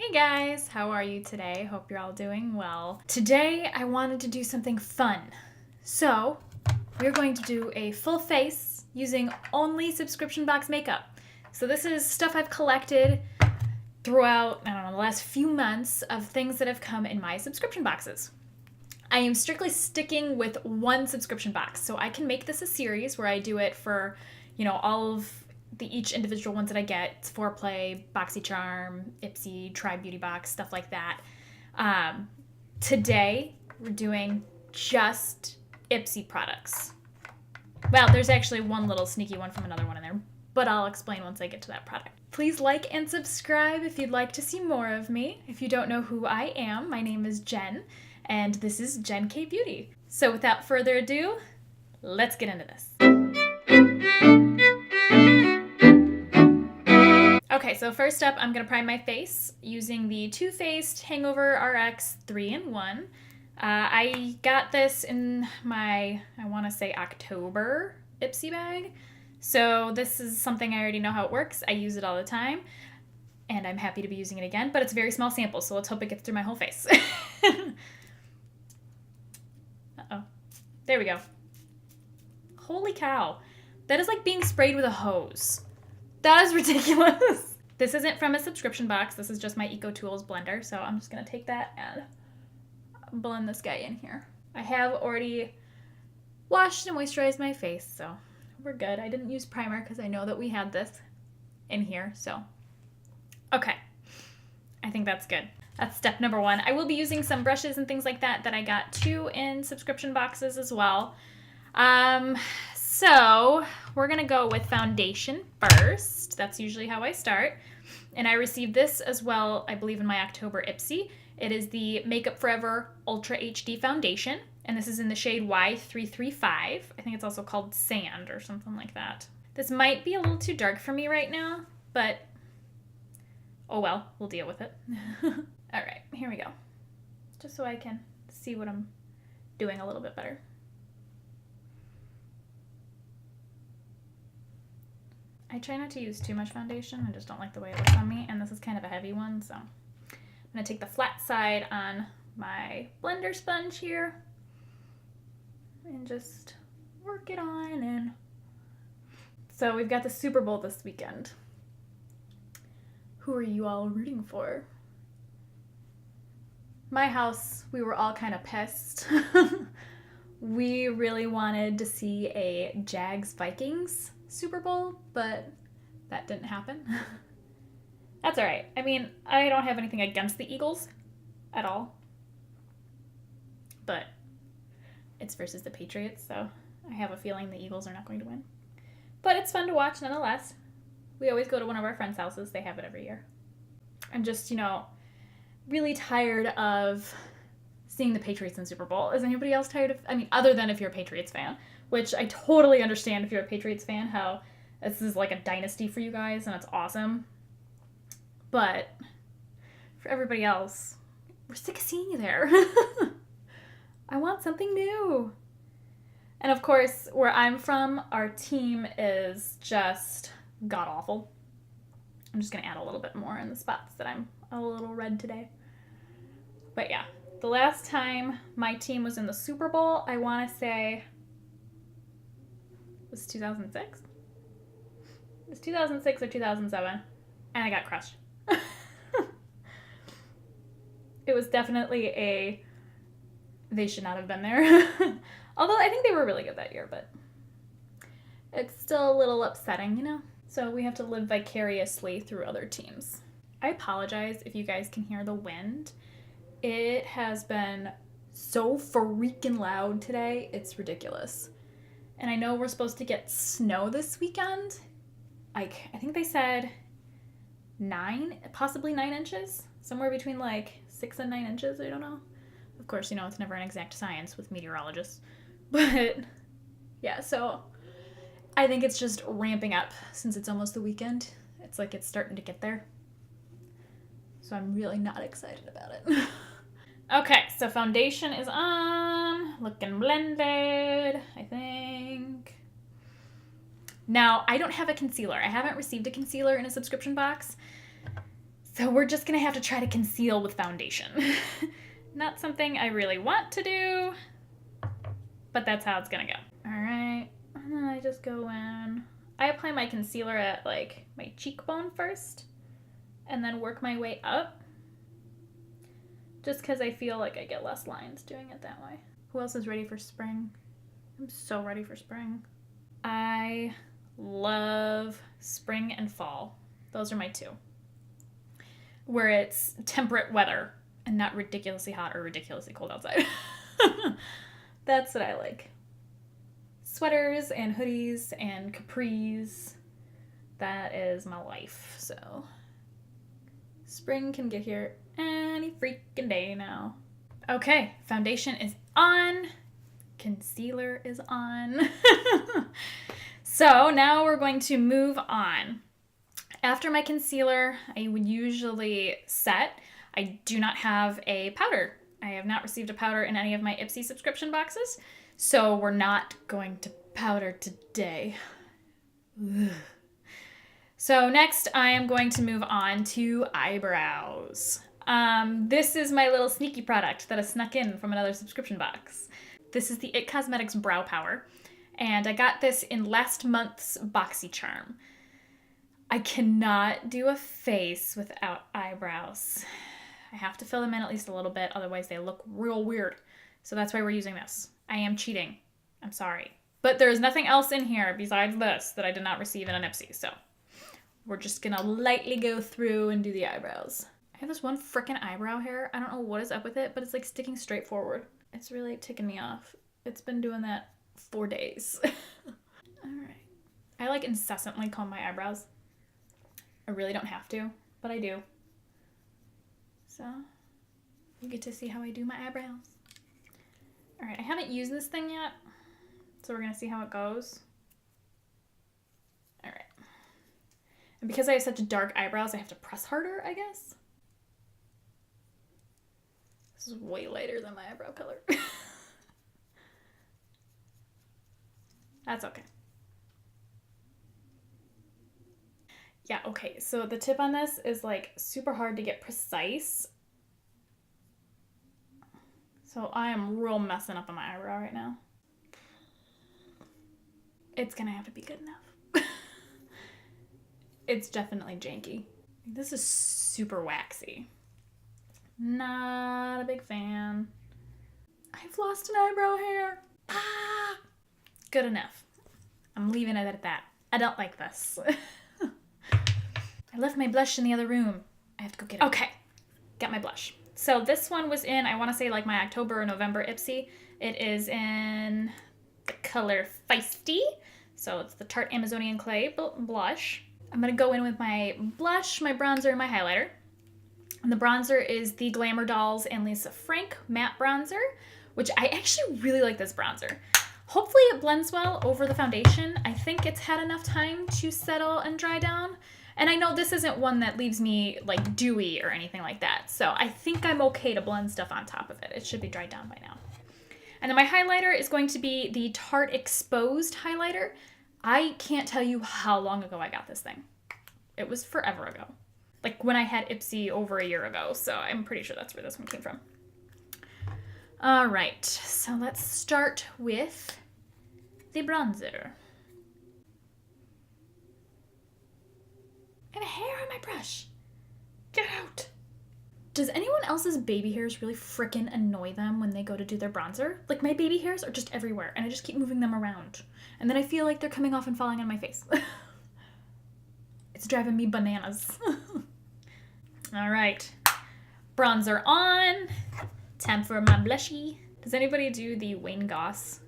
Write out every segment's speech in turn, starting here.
Hey guys, how are you today? Hope you're all doing well. Today I wanted to do something fun. So, we're going to do a full face using only subscription box makeup. So this is stuff I've collected throughout, the last few months of things that have come in my subscription boxes. I am strictly sticking with one subscription box. So I can make this a series where I do it for, all of each individual ones that I get. It's Foreplay, BoxyCharm, Ipsy, Try Beauty Box, stuff like that. Today, we're doing just Ipsy products. Well, there's actually one little sneaky one from another one in there, but I'll explain once I get to that product. Please like and subscribe if you'd like to see more of me. If you don't know who I am, my name is Jen, and this is Jen K Beauty. So without further ado, let's get into this. Okay, so first up, I'm going to prime my face using the Too Faced Hangover RX 3-in-1. I got this in my, I want to say October Ipsy bag. So this is something I already know how it works. I use it all the time, and I'm happy to be using it again, but it's a very small sample, so let's hope it gets through my whole face. Uh-oh. There we go. Holy cow. That is like being sprayed with a hose. That is ridiculous. This isn't from a subscription box. This is just my EcoTools blender. So I'm just going to take that and blend this guy in here. I have already washed and moisturized my face, so we're good. I didn't use primer because I know that we had this in here. So, okay. I think that's good. That's step number one. I will be using some brushes and things like that I got too in subscription boxes as well. So we're going to go with foundation first. That's usually how I start. And I received this as well, I believe, in my October Ipsy. It is the Makeup Forever Ultra HD Foundation. And this is in the shade Y335. I think it's also called Sand or something like that. This might be a little too dark for me right now, but oh well, we'll deal with it. All right, here we go. Just so I can see what I'm doing a little bit better. I try not to use too much foundation. I just don't like the way it looks on me. And this is kind of a heavy one, so I'm going to take the flat side on my blender sponge here and just work it on. And so we've got the Super Bowl this weekend. Who are you all rooting for? My house, we were all kind of pissed. We really wanted to see a Jags Vikings Super Bowl, but that didn't happen. That's all right. I mean, I don't have anything against the Eagles at all, but it's versus the Patriots, so I have a feeling the Eagles are not going to win. But it's fun to watch nonetheless. We always go to one of our friends' houses. They have it every year. I'm just, really tired of seeing the Patriots in Super Bowl. Is anybody else tired of, other than if you're a Patriots fan, which I totally understand if you're a Patriots fan, how this is like a dynasty for you guys and it's awesome. But for everybody else, we're sick of seeing you there. I want something new. And of course, where I'm from, our team is just god-awful. I'm just going to add a little bit more in the spots that I'm a little red today. But yeah, the last time my team was in the Super Bowl, I want to say it was 2006? It was 2006 or 2007, and I got crushed. It was definitely they should not have been there. Although I think they were really good that year, but it's still a little upsetting, So we have to live vicariously through other teams. I apologize if you guys can hear the wind. It has been so freaking loud today. It's ridiculous. And I know we're supposed to get snow this weekend. I think they said possibly 9 inches. Somewhere between 6 and 9 inches. I don't know. Of course, it's never an exact science with meteorologists. But yeah, so I think it's just ramping up since it's almost the weekend. It's like it's starting to get there. So I'm really not excited about it. Okay, so foundation is on. Looking blended, I think. Now, I don't have a concealer. I haven't received a concealer in a subscription box. So we're just gonna have to try to conceal with foundation. Not something I really want to do, but that's how it's gonna go. All right, and then I just go in. I apply my concealer at like my cheekbone first, and then work my way up. Just because I feel like I get less lines doing it that way. Who else is ready for spring? I'm so ready for spring. I love spring and fall. Those are my two. Where it's temperate weather and not ridiculously hot or ridiculously cold outside. That's what I like. Sweaters and hoodies and capris. That is my life. So spring can get here any freaking day now. Okay, foundation is on. Concealer is on. So now we're going to move on. After my concealer, I would usually set. I do not have a powder. I have not received a powder in any of my Ipsy subscription boxes, so we're not going to powder today. Ugh. So next I am going to move on to eyebrows. This is my little sneaky product that I snuck in from another subscription box. This is the It Cosmetics Brow Power, and I got this in last month's BoxyCharm. I cannot do a face without eyebrows. I have to fill them in at least a little bit, otherwise they look real weird. So that's why we're using this. I am cheating. I'm sorry. But there's nothing else in here besides this that I did not receive in an Ipsy, so we're just gonna lightly go through and do the eyebrows. I have this one frickin' eyebrow hair. I don't know what is up with it, but it's like sticking straight forward. It's really ticking me off. It's been doing that 4 days. All right. I like incessantly comb my eyebrows. I really don't have to, but I do. So you get to see how I do my eyebrows. All right, I haven't used this thing yet, so we're gonna see how it goes. All right. And because I have such dark eyebrows, I have to press harder, I guess. This is way lighter than my eyebrow color. That's okay. Yeah, okay, so the tip on this is like super hard to get precise. So I am real messing up on my eyebrow right now. It's gonna have to be good enough. It's definitely janky. This is super waxy. Not a big fan. I've lost an eyebrow hair. Ah! Good enough. I'm leaving it at that. I don't like this. I left my blush in the other room. I have to go get it. Okay, got my blush. So this one was in, I want to say like my October or November Ipsy. It is in the color Feisty. So it's the Tarte Amazonian Clay blush. I'm going to go in with my blush, my bronzer, and my highlighter. And the bronzer is the Glamour Dolls and Lisa Frank matte bronzer, which I actually really like this bronzer. Hopefully it blends well over the foundation. I think it's had enough time to settle and dry down. And I know this isn't one that leaves me like dewy or anything like that. So I think I'm okay to blend stuff on top of it. It should be dried down by now. And then my highlighter is going to be the Tarte Exposed highlighter. I can't tell you how long ago I got this thing. It was forever ago. Like when I had Ipsy over a year ago. So I'm pretty sure that's where this one came from. All right, so let's start with the bronzer. I have a hair on my brush. Get out. Does anyone else's baby hairs really frickin' annoy them when they go to do their bronzer? Like my baby hairs are just everywhere and I just keep moving them around. And then I feel like they're coming off and falling on my face. It's driving me bananas. All right, bronzer on. Time for my blushy. Does anybody do the Wayne Goss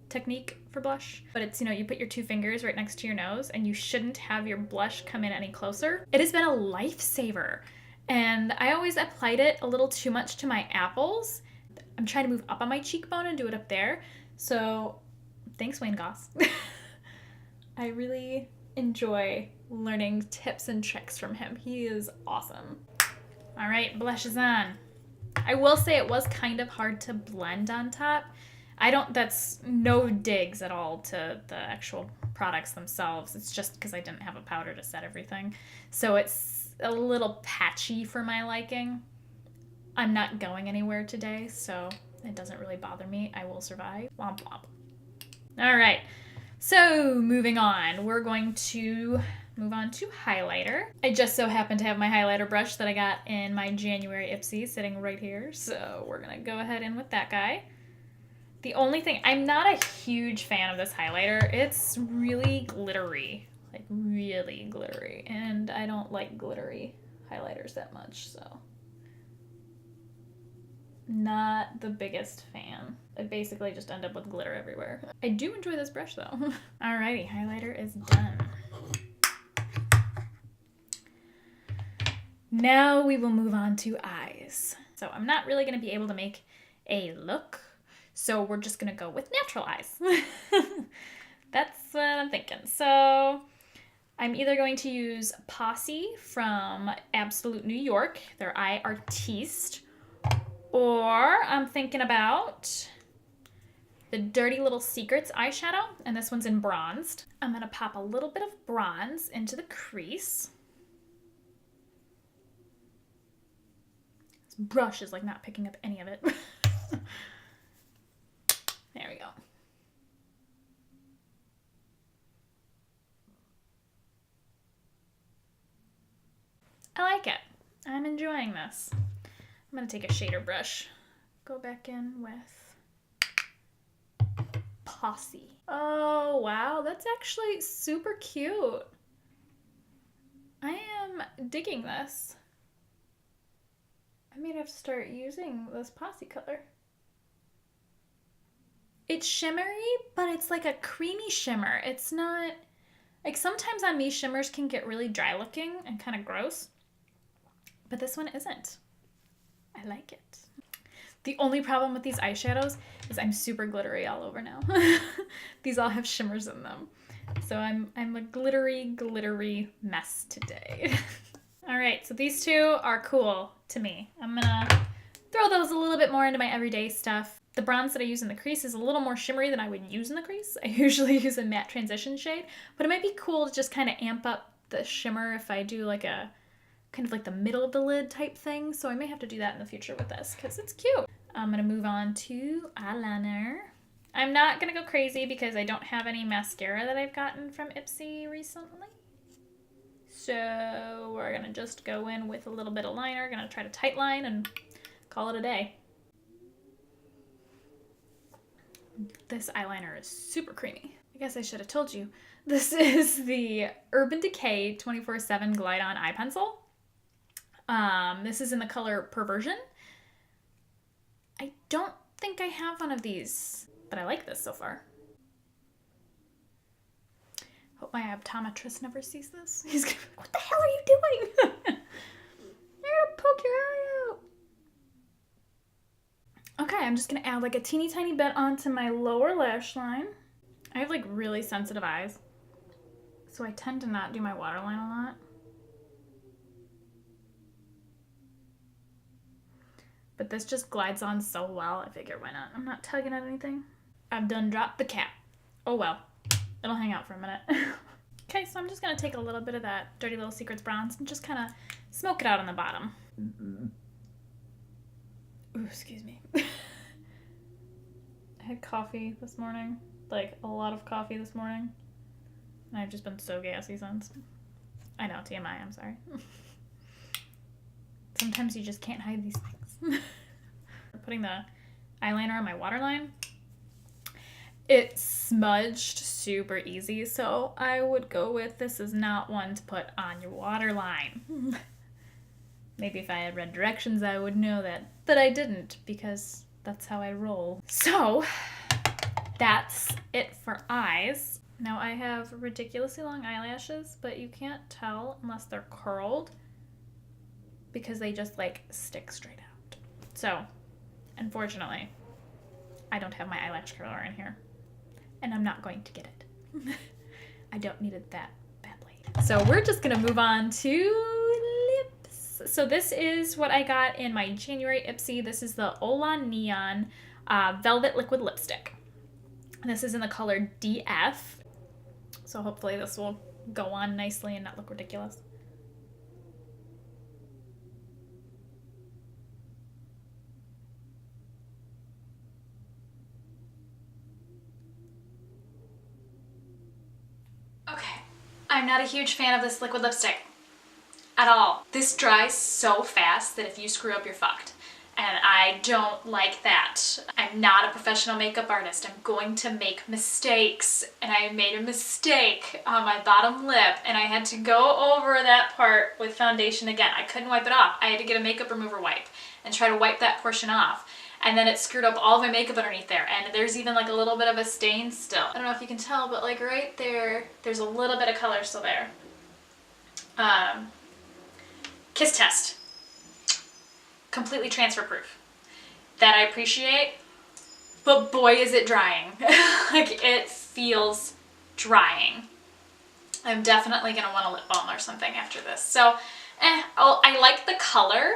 technique for blush? But it's, you know, you put your two fingers right next to your nose and you shouldn't have your blush come in any closer. It has been a lifesaver. And I always applied it a little too much to my apples. I'm trying to move up on my cheekbone and do it up there. So thanks, Wayne Goss. I really enjoy learning tips and tricks from him. He is awesome. All right, blush is on. I will say it was kind of hard to blend on top. That's no digs at all to the actual products themselves. It's just because I didn't have a powder to set everything. So it's a little patchy for my liking. I'm not going anywhere today, so it doesn't really bother me. I will survive. Womp womp. All right, so moving on. We're going to move on to highlighter. I just so happen to have my highlighter brush that I got in my January Ipsy sitting right here, so we're gonna go ahead in with that guy. The only thing, I'm not a huge fan of this highlighter. It's really glittery, like really glittery, and I don't like glittery highlighters that much, so not the biggest fan. I basically just end up with glitter everywhere. I do enjoy this brush though. Alrighty, highlighter is done. Now we will move on to eyes. So I'm not really going to be able to make a look, so we're just going to go with natural eyes. That's what I'm thinking. So I'm either going to use Posse from Absolute New York, their eye Artiste, or I'm thinking about the Dirty Little Secrets eyeshadow, and this one's in bronzed. I'm going to pop a little bit of bronze into the crease. This brush is like not picking up any of it. There we go. I like it. I'm enjoying this. I'm going to take a shader brush. Go back in with Posse. Oh, wow. That's actually super cute. I am digging this. I may have to start using this Posse color. It's shimmery, but it's like a creamy shimmer. It's not... Like sometimes on me, shimmers can get really dry looking and kind of gross. But this one isn't. I like it. The only problem with these eyeshadows is I'm super glittery all over now. These all have shimmers in them. So I'm a glittery mess today. All right, so these two are cool to me. I'm gonna throw those a little bit more into my everyday stuff. The bronze that I use in the crease is a little more shimmery than I would use in the crease. I usually use a matte transition shade, but it might be cool to just kind of amp up the shimmer if I do like a kind of like the middle of the lid type thing. So I may have to do that in the future with this because it's cute. I'm gonna move on to eyeliner. I'm not gonna go crazy because I don't have any mascara that I've gotten from Ipsy recently. So we're gonna just go in with a little bit of liner, gonna try to tight line and call it a day. This eyeliner is super creamy. I guess I should have told you. This is the Urban Decay 24/7 Glide On Eye Pencil. This is in the color Perversion. I don't think I have one of these, but I like this so far. Hope my optometrist never sees this. He's gonna be like, what the hell are you doing? You're gonna poke your eye out. Okay, I'm just gonna add like a teeny tiny bit onto my lower lash line. I have like really sensitive eyes, so I tend to not do my waterline a lot. But this just glides on so well, I figure why not? I'm not tugging at anything. I've done dropped the cap. Oh well, it'll hang out for a minute. Okay, so I'm just gonna take a little bit of that Dirty Little Secrets bronze and just kind of smoke it out on the bottom. Ooh, excuse me. I had coffee this morning, like a lot of coffee this morning, and I've just been so gassy since. I know, TMI, I'm sorry. Sometimes you just can't hide these things. Putting the eyeliner on my waterline, it smudged super easy, so I would go with this is not one to put on your waterline. Maybe if I had read directions I would know that, but I didn't because that's how I roll. So that's it for eyes. Now I have ridiculously long eyelashes, but you can't tell unless they're curled because they just like stick straight out. So, unfortunately, I don't have my eyelash curler in here, and I'm not going to get it. I don't need it that badly. So we're just gonna move on to lips. So this is what I got in my January Ipsy. This is the Hola Neon Velvet Liquid Lipstick. This is in the color DF. So hopefully this will go on nicely and not look ridiculous. I'm not a huge fan of this liquid lipstick at all. This dries so fast that if you screw up, you're fucked. And I don't like that. I'm not a professional makeup artist. I'm going to make mistakes. And I made a mistake on my bottom lip and I had to go over that part with foundation again. I couldn't wipe it off. I had to get a makeup remover wipe and try to wipe that portion off. And then it screwed up all of my makeup underneath there. And there's even like a little bit of a stain still. I don't know if you can tell, but like right there, there's a little bit of color still there. Kiss test. Completely transfer proof. That I appreciate, but boy is it drying. Like it feels drying. I'm definitely gonna want a lip balm or something after this. So I like the color.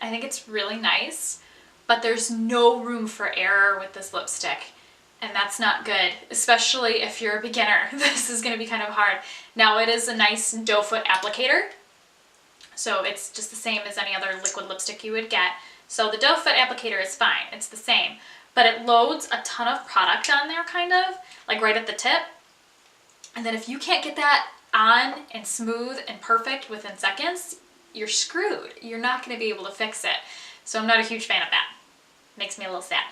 I think it's really nice, but there's no room for error with this lipstick. And that's not good, especially if you're a beginner. This is gonna be kind of hard. Now it is a nice doe foot applicator. So it's just the same as any other liquid lipstick you would get. So the doe foot applicator is fine, it's the same. But it loads a ton of product on there kind of, like right at the tip. And then if you can't get that on and smooth and perfect within seconds, you're screwed. You're not gonna be able to fix it. So I'm not a huge fan of that. Makes me a little sad.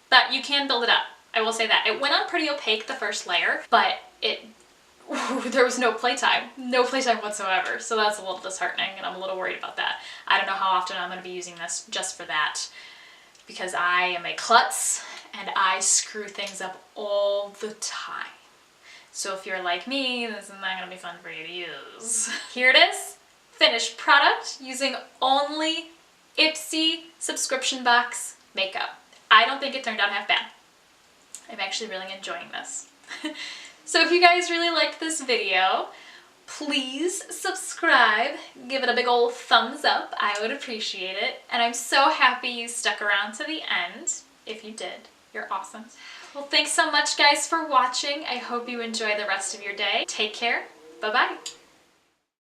But you can build it up, I will say that. It went on pretty opaque the first layer, but there was no playtime whatsoever, so that's a little disheartening and I'm a little worried about that. I don't know how often I'm going to be using this just for that, because I am a klutz and I screw things up all the time. So if you're like me, this is not going to be fun for you to use. Here it is, finished product using only Ipsy subscription box makeup. I don't think it turned out half bad. I'm actually really enjoying this. So if you guys really liked this video, please subscribe, give it a big old thumbs up, I would appreciate it. And I'm so happy you stuck around to the end. If you did, you're awesome. Well, thanks so much guys for watching. I hope you enjoy the rest of your day. Take care, bye-bye.